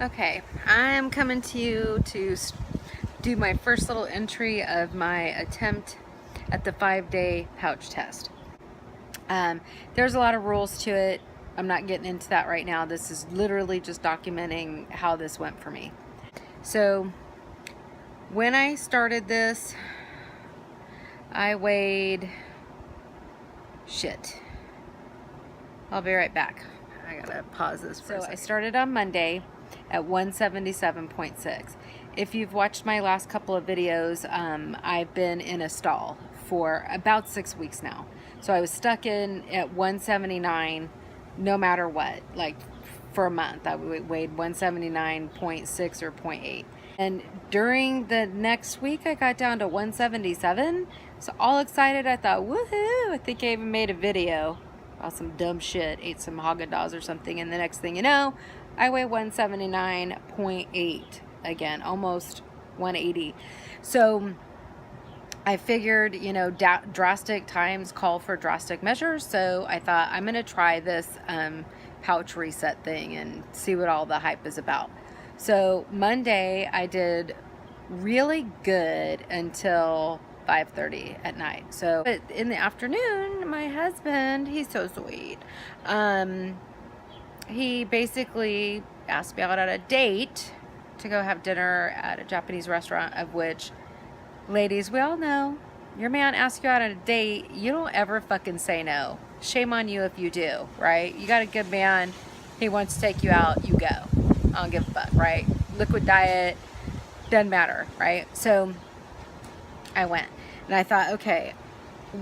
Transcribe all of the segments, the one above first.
Okay, I'm coming to you to do my first little entry of my attempt at the 5-day pouch test. There's a lot of rules to it. I'm not getting into that right now. This is literally just documenting how this went for me. So when I started this, I weighed shit. I'll be right back. I gotta pause this for a second. I started on Monday at 177.6. If you've watched my last couple of videos, I've been in a stall for about 6 weeks now. So I was stuck in at 179 no matter what, like for a month. I weighed 179.6 or 0.8. And during the next week, I got down to 177. So all excited, I thought, woohoo! I think I even made a video about some dumb shit, ate some Haagen-Dazs or something, and the next thing you know, I weigh 179.8 again, almost 180. So I figured, you know, drastic times call for drastic measures. So I thought I'm going to try this pouch reset thing and see what all the hype is about. So Monday I did really good until 5:30 at night. So but in the afternoon, my husband, he's so sweet. He basically asked me out on a date to go have dinner at a Japanese restaurant, of which, ladies, we all know, your man asks you out on a date, you don't ever fucking say no. Shame on you if you do, right? You got a good man, he wants to take you out, you go. I don't give a fuck, right? Liquid diet, doesn't matter, right? So I went and I thought, okay,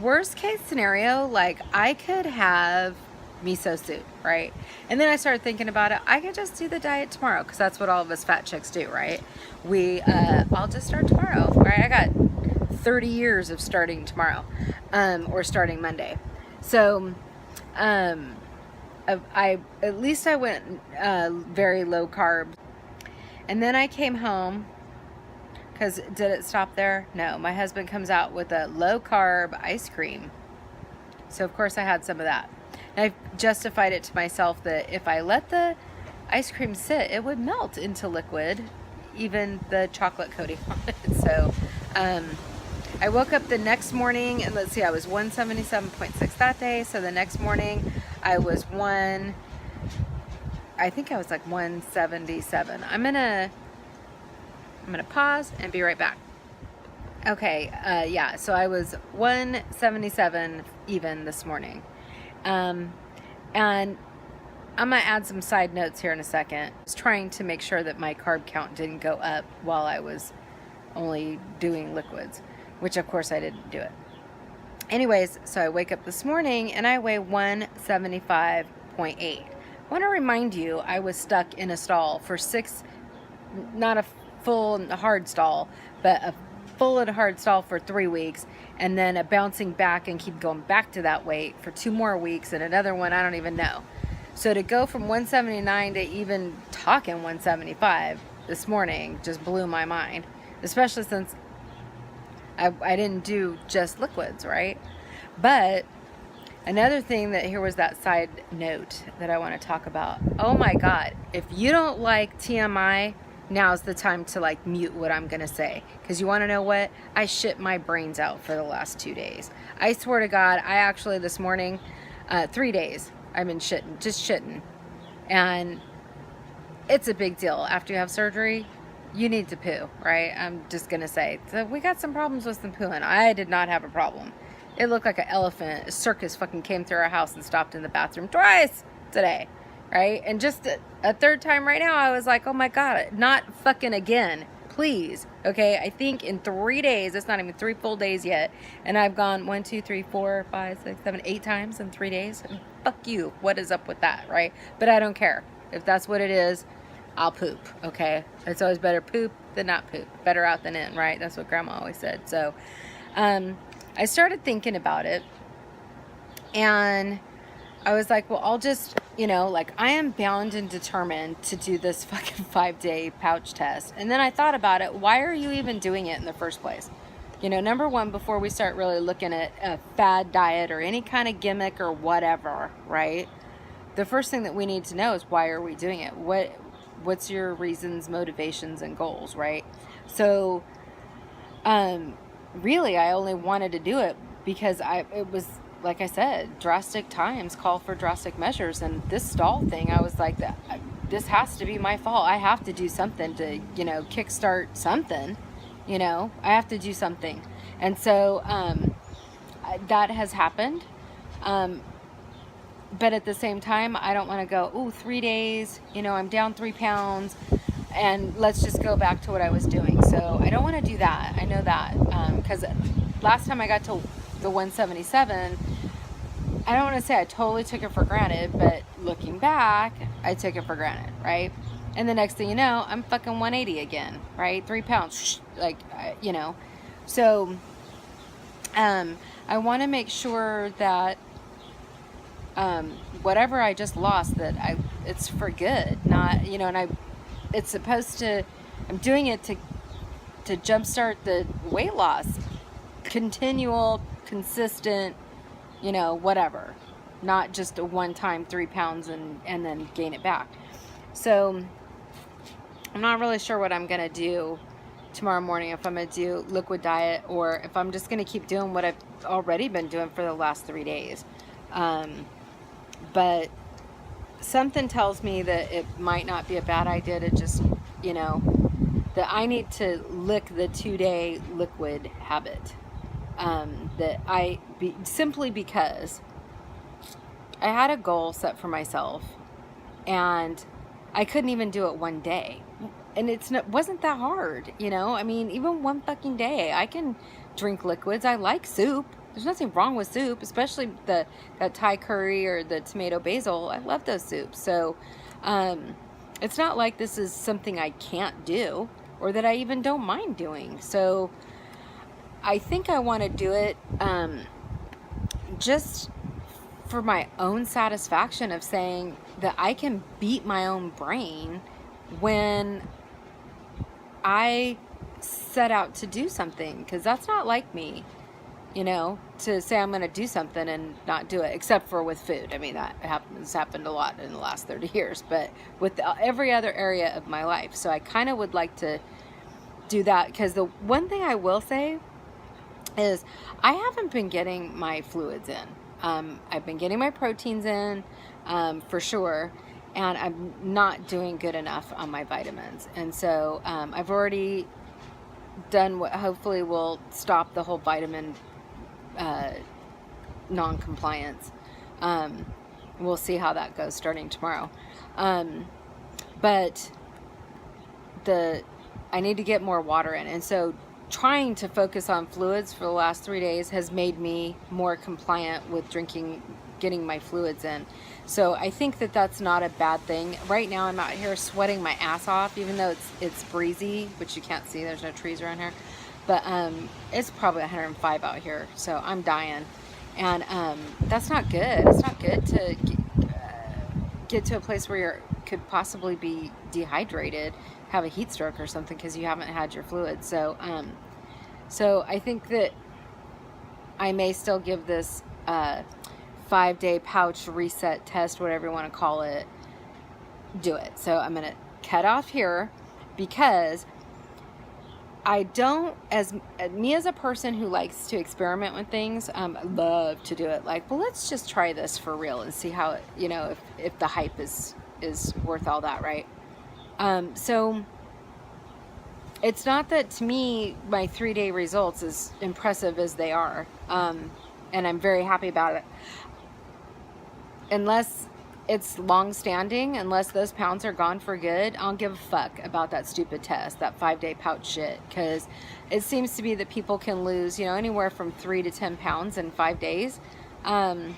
worst case scenario, like I could have miso soup, right? And then I started thinking about it. I could just do the diet tomorrow, because that's what all of us fat chicks do, right? I'll just start tomorrow, right? I got 30 years of starting tomorrow, or starting Monday. So, at least I went very low carb. And then I came home, because did it stop there? No, my husband comes out with a low carb ice cream. So of course I had some of that. And I justified it to myself that if I let the ice cream sit, it would melt into liquid, even the chocolate coating on it. So I woke up the next morning, and let's see, I was 177.6 that day. So the next morning I was I think I was like 177. I'm gonna pause and be right back. Okay, yeah, so I was 177 even this morning. And I'm gonna add some side notes here in a second. I was trying to make sure that my carb count didn't go up while I was only doing liquids, which of course I didn't do it. Anyways, so I wake up this morning and I weigh 175.8. I want to remind you, I was stuck in a stall for not a full and hard stall, but a full and hard stall for 3 weeks, and then a bouncing back and keep going back to that weight for 2 more weeks, and another one, I don't even know. So to go from 179 to even talking 175 this morning just blew my mind, especially since I didn't do just liquids, right? But another thing here was that side note that I want to talk about. Oh my God, if you don't like TMI, now's the time to like mute what I'm gonna say, because you want to know what? I shit my brains out for the last 2 days. I swear to God, I actually this morning, 3 days I've been just shitting, and it's a big deal. After you have surgery, you need to poo, right? I'm just gonna say, so we got some problems with some pooing. I did not have a problem. It looked like an elephant, a circus fucking came through our house and stopped in the bathroom twice today. Right? And just a third time right now, I was like, oh my God, not fucking again, please. Okay, I think in 3 days, it's not even 3 full days yet, and I've gone 1, 2, 3, 4, 5, 6, 7, 8 times in 3 days. And fuck you, what is up with that, right? But I don't care. If that's what it is, I'll poop, okay? It's always better poop than not poop. Better out than in, right? That's what Grandma always said. So I started thinking about it, and I was like, well, I'll just, you know, like I am bound and determined to do this fucking 5-day pouch test. And then I thought about it. Why are you even doing it in the first place? You know, number one, before we start really looking at a fad diet or any kind of gimmick or whatever, right? The first thing that we need to know is, why are we doing it? what's your reasons, motivations, and goals, right? So, really, I only wanted to do it because it was, like I said, drastic times call for drastic measures. And this stall thing, I was like, this has to be my fault. I have to do something to, kickstart something, I have to do something. And so, that has happened. But at the same time, I don't want to go, oh, 3 days, I'm down 3 pounds, and let's just go back to what I was doing. So I don't want to do that. I know that, because last time I got to the 177, I don't want to say I totally took it for granted, but looking back, I took it for granted, right? And the next thing you know, I'm fucking 180 again, right? 3 pounds, like, So, I want to make sure that whatever I just lost, that it's for good, not, it's supposed to, I'm doing it to jumpstart the weight loss, continual, consistent, whatever, not just a one-time 3 pounds and then gain it back. So I'm not really sure what I'm gonna do tomorrow morning, if I'm gonna do liquid diet or if I'm just gonna keep doing what I've already been doing for the last 3 days. But something tells me that it might not be a bad idea to just, that I need to lick the 2-day liquid habit. Simply because I had a goal set for myself and I couldn't even do it one day. And wasn't that hard, I mean, even one fucking day, I can drink liquids. I like soup. There's nothing wrong with soup, especially that Thai curry or the tomato basil. I love those soups. So it's not like this is something I can't do or that I even don't mind doing. So I think I want to do it just for my own satisfaction of saying that I can beat my own brain when I set out to do something, because that's not like me. To say I'm going to do something and not do it, except for with food. I mean, that happened a lot in the last 30 years, but with every other area of my life. So I kind of would like to do that, because the one thing I will say is I haven't been getting my fluids in. I've been getting my proteins in, for sure, and I'm not doing good enough on my vitamins. And so I've already done what hopefully will stop the whole vitamin non-compliance. We'll see how that goes starting tomorrow. But I need to get more water in, and so trying to focus on fluids for the last 3 days has made me more compliant with getting my fluids in. So I think that that's not a bad thing. Right now I'm out here sweating my ass off, even though it's breezy, which you can't see, there's no trees around here. But it's probably 105 out here, so I'm dying. And that's not good. It's not good to get to a place where you could possibly be dehydrated, have a heat stroke or something because you haven't had your fluids. So I think that I may still give this 5-day pouch reset test, whatever you want to call it, do it. So I'm going to cut off here, because I don't, as a person who likes to experiment with things, I love to do it like, well, let's just try this for real and see how it, if the hype is worth all that, right? So it's not that, to me, my 3-day results, as impressive as they are, and I'm very happy about it, unless it's long-standing, unless those pounds are gone for good, I don't give a fuck about that stupid test, that 5-day pouch shit, because it seems to be that people can lose, anywhere from 3 to 10 pounds in 5 days, and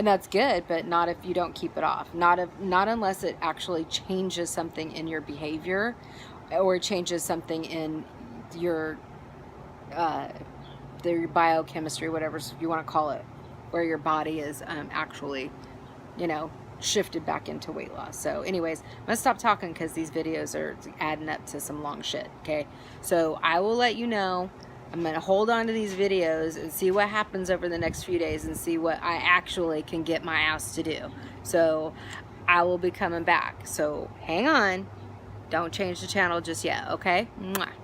that's good, but not if you don't keep it off, not unless it actually changes something in your behavior, or changes something in your biochemistry, whatever you want to call it, where your body is actually, shifted back into weight loss. So anyways, I'm gonna stop talking because these videos are adding up to some long shit. Okay, so I will let you know. I'm gonna hold on to these videos and see what happens over the next few days and see what I actually can get my ass to do. So I will be coming back, so hang on. Don't change the channel just yet, okay? Mwah.